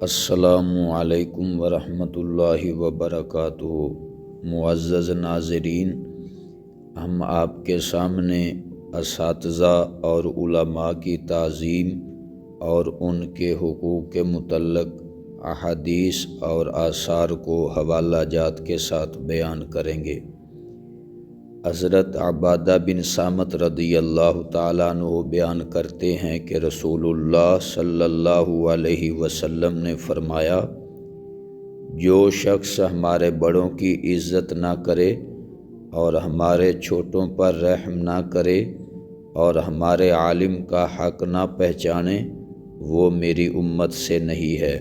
السلام علیکم ورحمۃ اللہ وبرکاتہ۔ معزز ناظرین، ہم آپ کے سامنے اساتذہ اور علماء کی تعظیم اور ان کے حقوق کے متعلق احادیث اور آثار کو حوالہ جات کے ساتھ بیان کریں گے۔ حضرت عبادہ بن صامت رضی اللہ تعالیٰ عنہ بیان کرتے ہیں کہ رسول اللہ صلی اللہ علیہ وسلم نے فرمایا، جو شخص ہمارے بڑوں کی عزت نہ کرے اور ہمارے چھوٹوں پر رحم نہ کرے اور ہمارے عالم کا حق نہ پہچانے، وہ میری امت سے نہیں ہے۔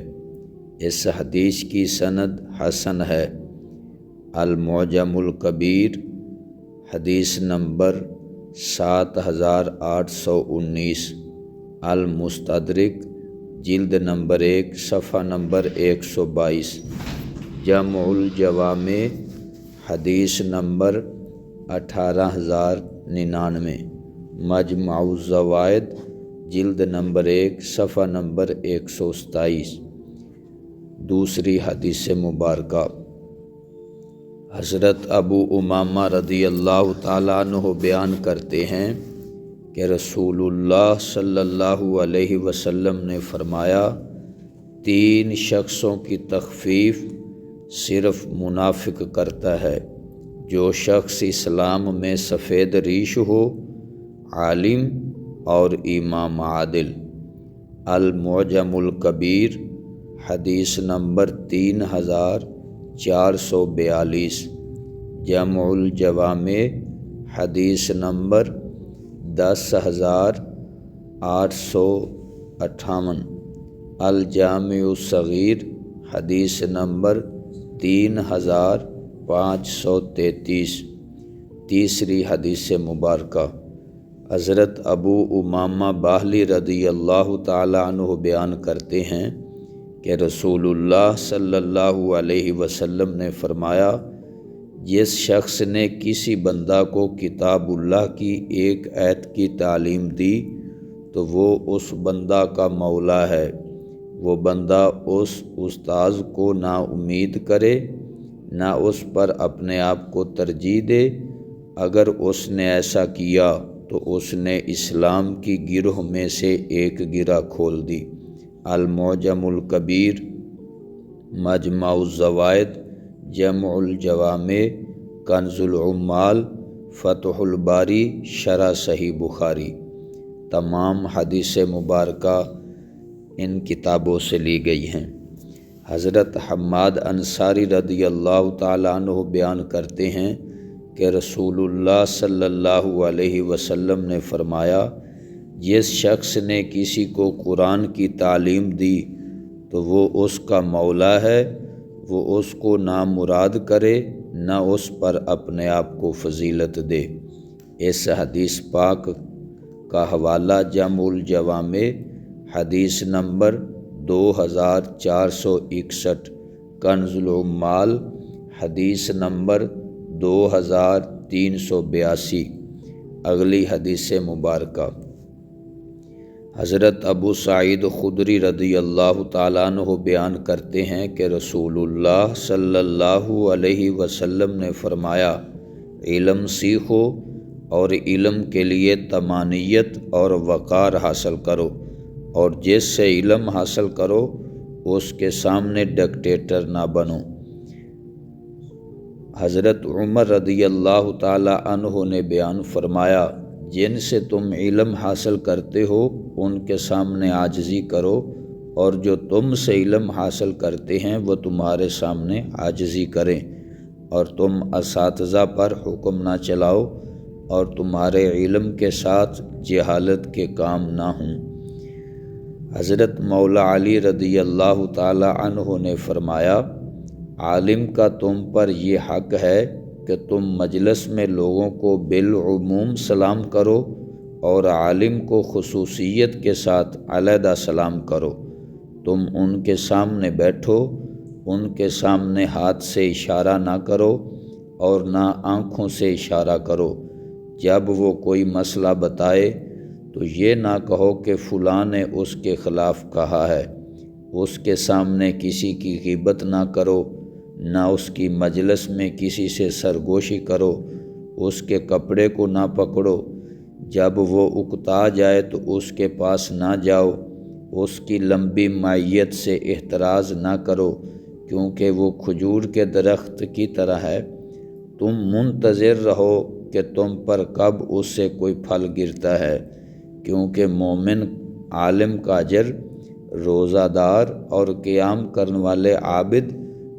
اس حدیث کی سند حسن ہے۔ المعجم الکبیر حدیث نمبر 7819، المستدرک جلد نمبر 1 صفحہ نمبر 122، جمع الجوامع حدیث نمبر 18099، مجمع الزوائد جلد نمبر 1 صفحہ نمبر 127۔ دوسری حدیث مبارکہ، حضرت ابو امامہ رضی اللہ تعالیٰ عنہ بیان کرتے ہیں کہ رسول اللہ صلی اللہ علیہ وسلم نے فرمایا، 3 شخصوں کی تخفیف صرف منافق کرتا ہے۔ جو شخص اسلام میں سفید ریش ہو، عالم اور امام عادل۔ المعجم الکبیر حدیث نمبر 3442، جمع الجوامع حدیث نمبر 10858، الجامع الصغیر حدیث نمبر 3533۔ تیسری حدیث مبارکہ، حضرت ابو امامہ باہلی رضی اللہ تعالیٰ عنہ بیان کرتے ہیں کہ رسول اللہ صلی اللہ علیہ وسلم نے فرمایا، جس شخص نے کسی بندہ کو کتاب اللہ کی ایک آیت کی تعلیم دی تو وہ اس بندہ کا مولا ہے۔ وہ بندہ اس استاذ کو نہ امید کرے، نہ اس پر اپنے آپ کو ترجیح دے۔ اگر اس نے ایسا کیا تو اس نے اسلام کی گرہ میں سے ایک گرہ کھول دی۔ المعجم الکبیر، مجمع الزوائد، جمع الجوامع، کنز العمال، فتح الباری، شرح صحیح بخاری۔ تمام حدیث مبارکہ ان کتابوں سے لی گئی ہیں۔ حضرت حماد انصاری رضی اللہ تعالیٰ عنہ بیان کرتے ہیں کہ رسول اللہ صلی اللہ علیہ وسلم نے فرمایا، جس شخص نے کسی کو قرآن کی تعلیم دی تو وہ اس کا مولا ہے۔ وہ اس کو نہ مراد کرے، نہ اس پر اپنے آپ کو فضیلت دے۔ اس حدیث پاک کا حوالہ جمع الجوامع حدیث نمبر 2461، کنز العمال حدیث نمبر 2382۔ اگلی حدیث مبارکہ، حضرت ابو سعید خدری رضی اللہ تعالیٰ عنہ بیان کرتے ہیں کہ رسول اللہ صلی اللہ علیہ وسلم نے فرمایا، علم سیکھو اور علم کے لیے طمانینت اور وقار حاصل کرو، اور جس سے علم حاصل کرو اس کے سامنے ڈکٹیٹر نہ بنو۔ حضرت عمر رضی اللہ تعالیٰ عنہ نے بیان فرمایا، جن سے تم علم حاصل کرتے ہو ان کے سامنے عاجزی کرو، اور جو تم سے علم حاصل کرتے ہیں وہ تمہارے سامنے عاجزی کریں، اور تم اساتذہ پر حکم نہ چلاؤ، اور تمہارے علم کے ساتھ جہالت کے کام نہ ہوں۔ حضرت مولا علی رضی اللہ تعالی عنہ نے فرمایا، عالم کا تم پر یہ حق ہے کہ تم مجلس میں لوگوں کو بالعموم سلام کرو اور عالم کو خصوصیت کے ساتھ علیحدہ سلام کرو۔ تم ان کے سامنے بیٹھو، ان کے سامنے ہاتھ سے اشارہ نہ کرو اور نہ آنکھوں سے اشارہ کرو۔ جب وہ کوئی مسئلہ بتائے تو یہ نہ کہو کہ فلاں نے اس کے خلاف کہا ہے، اس کے سامنے کسی کی غیبت نہ کرو، نہ اس کی مجلس میں کسی سے سرگوشی کرو، اس کے کپڑے کو نہ پکڑو، جب وہ اکتا جائے تو اس کے پاس نہ جاؤ، اس کی لمبی معیت سے احتراز نہ کرو، کیونکہ وہ کھجور کے درخت کی طرح ہے، تم منتظر رہو کہ تم پر کب اس سے کوئی پھل گرتا ہے، کیونکہ مومن عالم کا اجر روزہ دار اور قیام کرنے والے عابد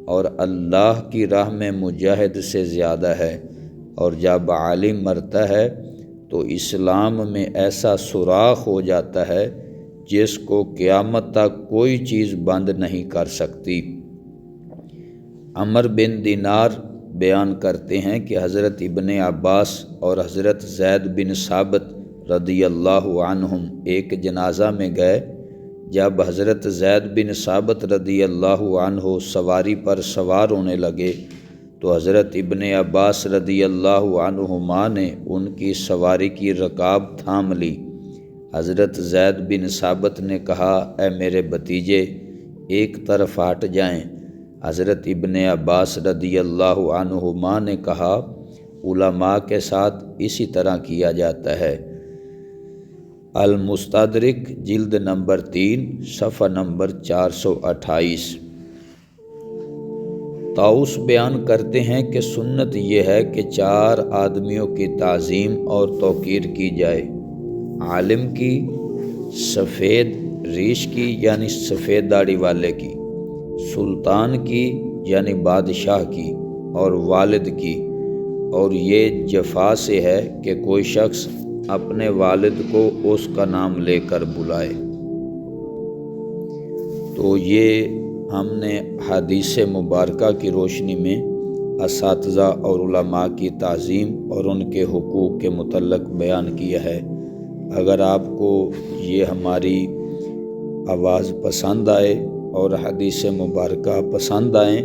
اور اللہ کی راہ میں مجاہد سے زیادہ ہے۔ اور جب عالم مرتا ہے تو اسلام میں ایسا سوراخ ہو جاتا ہے جس کو قیامت تک کوئی چیز بند نہیں کر سکتی۔ عمر بن دینار بیان کرتے ہیں کہ حضرت ابن عباس اور حضرت زید بن ثابت رضی اللہ عنہم ایک جنازہ میں گئے۔ جب حضرت زید بن ثابت رضی اللہ عنہ سواری پر سوار ہونے لگے تو حضرت ابن عباس رضی اللہ عنہما نے ان کی سواری کی رکاب تھام لی۔ حضرت زید بن ثابت نے کہا، اے میرے بھتیجے، ایک طرف ہٹ جائیں۔ حضرت ابن عباس رضی اللہ عنہما نے کہا، علماء کے ساتھ اسی طرح کیا جاتا ہے۔ المستدرک جلد نمبر 3 صفحہ نمبر 428۔ طاؤس بیان کرتے ہیں کہ سنت یہ ہے کہ 4 آدمیوں کی تعظیم اور توقیر کی جائے: عالم کی، سفید ریش کی یعنی سفید داڑھی والے کی، سلطان کی یعنی بادشاہ کی، اور والد کی۔ اور یہ جفا سے ہے کہ کوئی شخص اپنے والد کو اس کا نام لے کر بلائے۔ تو یہ ہم نے حدیث مبارکہ کی روشنی میں اساتذہ اور علماء کی تعظیم اور ان کے حقوق کے متعلق بیان کیا ہے۔ اگر آپ کو یہ ہماری آواز پسند آئے اور حدیث مبارکہ پسند آئیں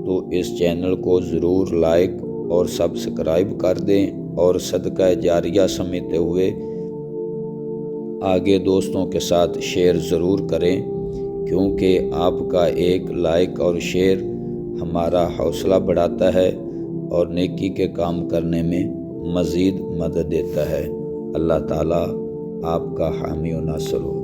تو اس چینل کو ضرور لائک اور سبسکرائب کر دیں، اور صدقہ جاریہ سمجھتے ہوئے آگے دوستوں کے ساتھ شیئر ضرور کریں، کیونکہ آپ کا ایک لائک اور شیئر ہمارا حوصلہ بڑھاتا ہے اور نیکی کے کام کرنے میں مزید مدد دیتا ہے۔ اللہ تعالیٰ آپ کا حامی و ناصر ہو۔